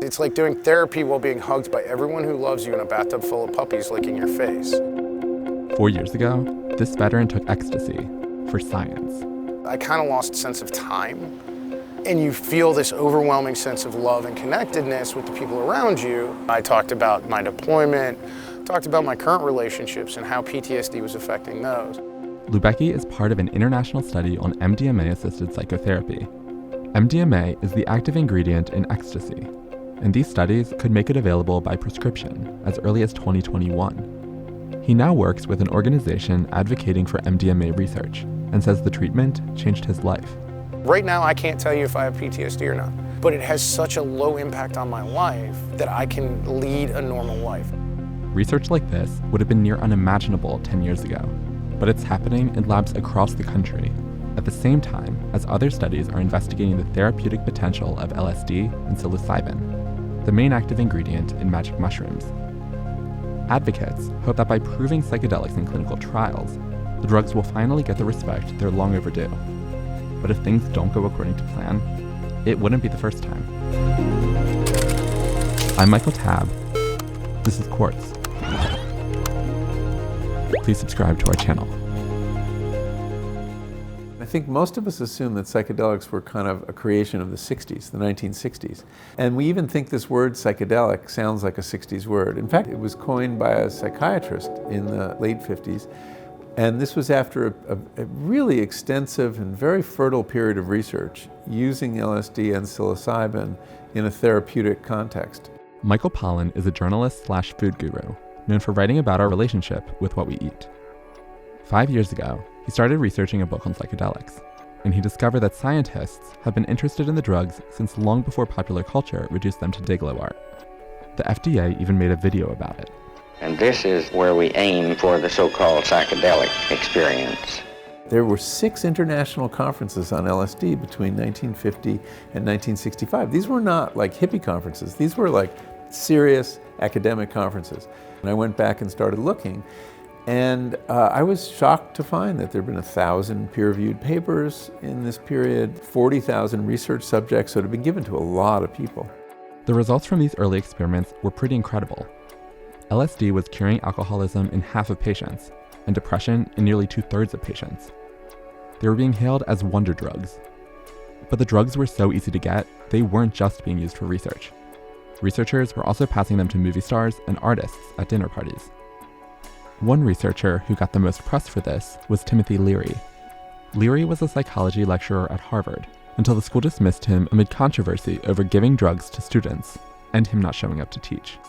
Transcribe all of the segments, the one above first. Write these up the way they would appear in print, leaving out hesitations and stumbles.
It's like doing therapy while being hugged by everyone who loves you in a bathtub full of puppies licking your face. 4 years ago, this veteran took ecstasy for science. I kind of lost a sense of time, and you feel this overwhelming sense of love and connectedness with the people around you. I talked about my deployment, talked about my current relationships and how PTSD was affecting those. Lubecki is part of an international study on Mdma-Assisted Psychotherapy. MDMA is the active ingredient in ecstasy, and these studies could make it available by prescription as early as 2021. He now works with an organization advocating for MDMA research and says the treatment changed his life. Right now, I can't tell you if I have PTSD or not, but it has such a low impact on my life that I can lead a normal life. Research like this would have been near unimaginable 10 years ago, but it's happening in labs across the country at the same time as other studies are investigating the therapeutic potential of LSD and psilocybin, the main active ingredient in magic mushrooms. Advocates hope that by proving psychedelics in clinical trials, the drugs will finally get the respect they're long overdue. But if things don't go according to plan, it wouldn't be the first time. I'm Michael Tabb. This is Quartz. Please subscribe to our channel. I think most of us assume that psychedelics were kind of a creation of the 60s, the 1960s. And we even think this word psychedelic sounds like a 60s word. In fact, it was coined by a psychiatrist in the late 50s. And this was after a really extensive and very fertile period of research using LSD and psilocybin in a therapeutic context. Michael Pollan is a journalist/food guru known for writing about our relationship with what we eat. 5 years ago, he started researching a book on psychedelics, and he discovered that scientists have been interested in the drugs since long before popular culture reduced them to Dayglow art. The FDA even made a video about it. And this is where we aim for the so-called psychedelic experience. There were 6 international conferences on LSD between 1950 and 1965. These were not like hippie conferences. These were like serious academic conferences. And I went back and started looking, and I was shocked to find that there had been 1,000 peer-reviewed papers in this period, 40,000 research subjects, so it had been given to a lot of people. The results from these early experiments were pretty incredible. LSD was curing alcoholism in half of patients, and depression in nearly 2/3 of patients. They were being hailed as wonder drugs. But the drugs were so easy to get, they weren't just being used for research. Researchers were also passing them to movie stars and artists at dinner parties. One researcher who got the most press for this was Timothy Leary. Leary was a psychology lecturer at Harvard until the school dismissed him amid controversy over giving drugs to students and him not showing up to teach.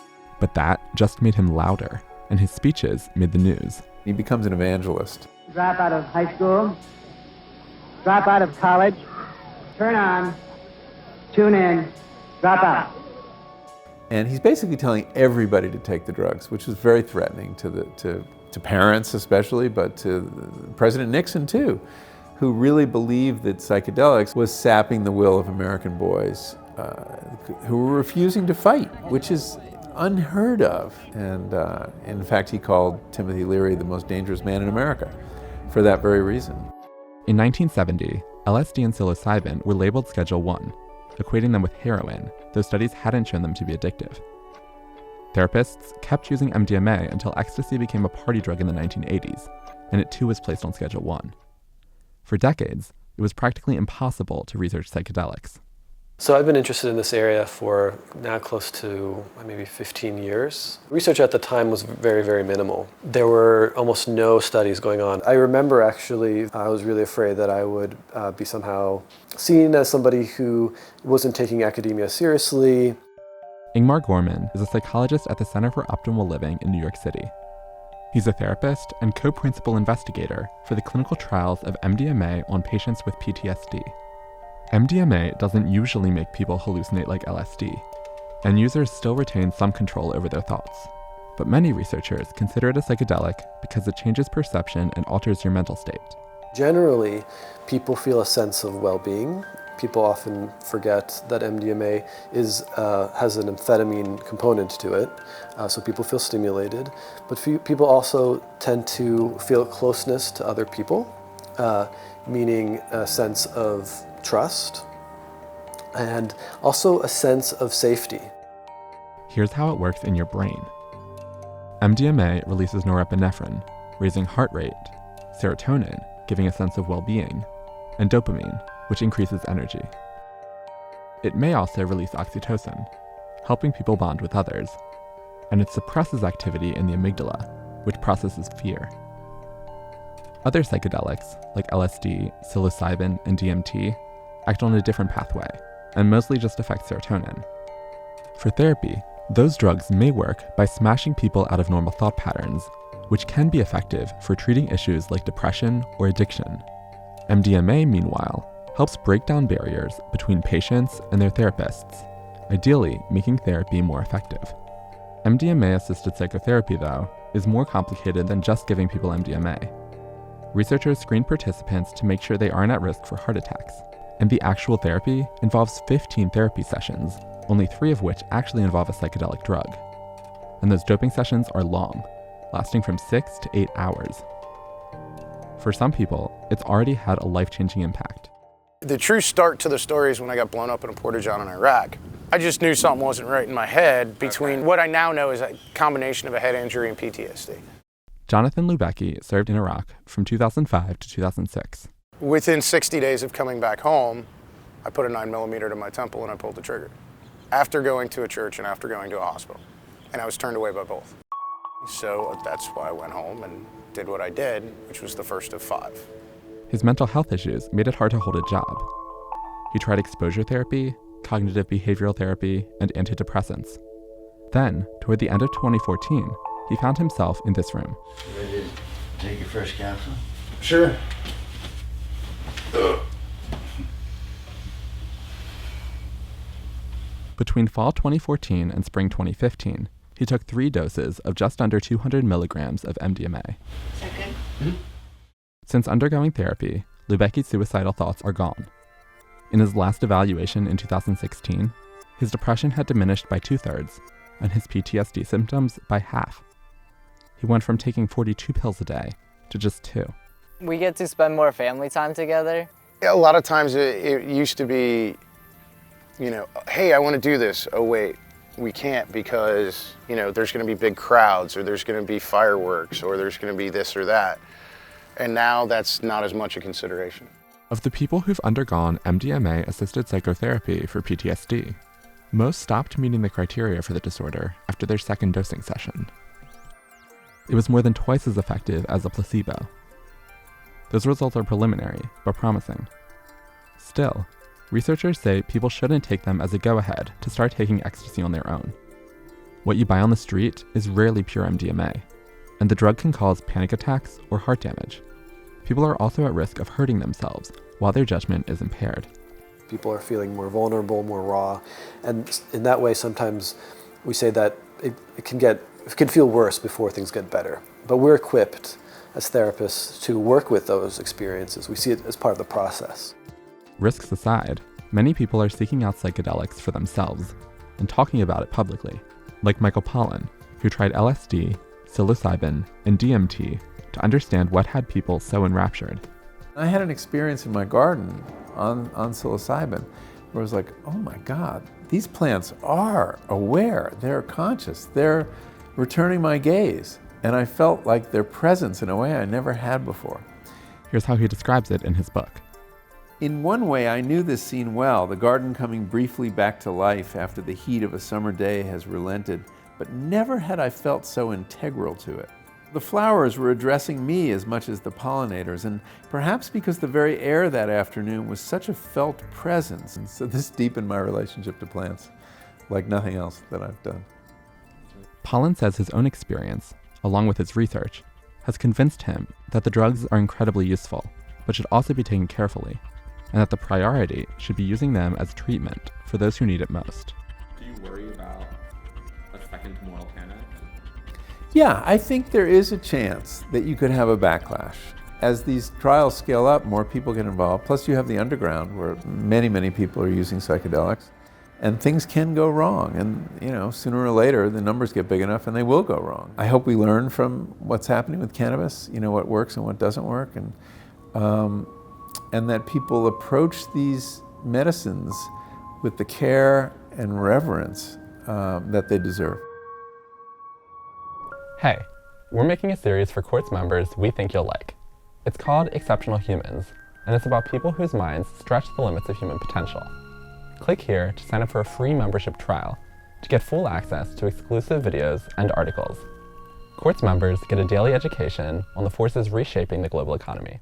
But that just made him louder, and his speeches made the news. He becomes an evangelist. Drop out of high school, drop out of college, turn on, tune in, drop out. And he's basically telling everybody to take the drugs, which was very threatening to parents especially, but to President Nixon too, who really believed that psychedelics was sapping the will of American boys who were refusing to fight, which is unheard of. And in fact, he called Timothy Leary the most dangerous man in America for that very reason. In 1970, LSD and psilocybin were labeled Schedule 1, equating them with heroin, though studies hadn't shown them to be addictive. Therapists kept using MDMA until ecstasy became a party drug in the 1980s, and it too was placed on Schedule 1. For decades, it was practically impossible to research psychedelics. So I've been interested in this area for now close to maybe 15 years. Research at the time was very, very minimal. There were almost no studies going on. I remember actually, I was really afraid that I would be somehow seen as somebody who wasn't taking academia seriously. Ingmar Worman is a psychologist at the Center for Optimal Living in New York City. He's a therapist and co-principal investigator for the clinical trials of MDMA on patients with PTSD. MDMA doesn't usually make people hallucinate like LSD, and users still retain some control over their thoughts. But many researchers consider it a psychedelic because it changes perception and alters your mental state. Generally, people feel a sense of well-being. People often forget that MDMA has an amphetamine component to it, so people feel stimulated. But people also tend to feel closeness to other people, meaning a sense of trust, and also a sense of safety. here's how it works in your brain. MDMA releases norepinephrine, raising heart rate, serotonin, giving a sense of well-being, and dopamine, which increases energy. It may also release oxytocin, helping people bond with others, and it suppresses activity in the amygdala, which processes fear. Other psychedelics, like LSD, psilocybin, and DMT, act on a different pathway, and mostly just affect serotonin. For therapy, those drugs may work by smashing people out of normal thought patterns, which can be effective for treating issues like depression or addiction. MDMA, meanwhile, helps break down barriers between patients and their therapists, ideally making therapy more effective. Mdma-assisted psychotherapy, though, is more complicated than just giving people MDMA. Researchers screen participants to make sure they aren't at risk for heart attacks, and the actual therapy involves 15 therapy sessions, only 3 of which actually involve a psychedelic drug. And those doping sessions are long, lasting from 6 to 8 hours. For some people, it's already had a life-changing impact. The true start to the story is when I got blown up in a porta-john in Iraq. I just knew something wasn't right in my head between what I now know is a combination of a head injury and PTSD. Jonathan Lubecki served in Iraq from 2005 to 2006. Within 60 days of coming back home, I put a 9mm to my temple and I pulled the trigger. After going to a church and after going to a hospital. And I was turned away by both. So that's why I went home and did what I did, which was the first of 5. His mental health issues made it hard to hold a job. He tried exposure therapy, cognitive behavioral therapy, and antidepressants. Then, toward the end of 2014, he found himself in this room. Ready to take your first capsule? Sure. Between fall 2014 and spring 2015, he took 3 doses of just under 200 milligrams of MDMA. Is that good? Since undergoing therapy, Lubecki's suicidal thoughts are gone. In his last evaluation in 2016, his depression had diminished by 2/3, and his PTSD symptoms by half. He went from taking 42 pills a day to just 2. We get to spend more family time together. A lot of times it used to be, hey, I want to do this. Oh, wait, we can't because, there's going to be big crowds or there's going to be fireworks or there's going to be this or that. And now that's not as much a consideration. Of the people who've undergone MDMA-assisted psychotherapy for PTSD, most stopped meeting the criteria for the disorder after their second dosing session. It was more than twice as effective as a placebo. Those results are preliminary, but promising. Still, researchers say people shouldn't take them as a go-ahead to start taking ecstasy on their own. What you buy on the street is rarely pure MDMA, and the drug can cause panic attacks or heart damage. People are also at risk of hurting themselves while their judgment is impaired. People are feeling more vulnerable, more raw, and in that way sometimes we say that it can feel worse before things get better. But we're equipped as therapists to work with those experiences. We see it as part of the process. Risks aside, many people are seeking out psychedelics for themselves and talking about it publicly, like Michael Pollan, who tried LSD, psilocybin, and DMT to understand what had people so enraptured. I had an experience in my garden on psilocybin where I was like, oh my God, these plants are aware, they're conscious, they're returning my gaze. And I felt like their presence in a way I never had before. Here's how he describes it in his book. In one way, I knew this scene well, the garden coming briefly back to life after the heat of a summer day has relented, but never had I felt so integral to it. The flowers were addressing me as much as the pollinators, and perhaps because the very air that afternoon was such a felt presence, and so this deepened my relationship to plants like nothing else that I've done. Pollan says his own experience, along with his research, has convinced him that the drugs are incredibly useful, but should also be taken carefully, and that the priority should be using them as treatment for those who need it most. Do you worry about a second moral panic? Yeah, I think there is a chance that you could have a backlash. As these trials scale up, more people get involved. Plus you have the underground where many, many people are using psychedelics. And things can go wrong. And sooner or later, the numbers get big enough and they will go wrong. I hope we learn from what's happening with cannabis, what works and what doesn't work. And that people approach these medicines with the care and reverence that they deserve. Hey, we're making a series for Quartz members we think you'll like. It's called Exceptional Humans, and it's about people whose minds stretch the limits of human potential. Click here to sign up for a free membership trial to get full access to exclusive videos and articles. Quartz members get a daily education on the forces reshaping the global economy.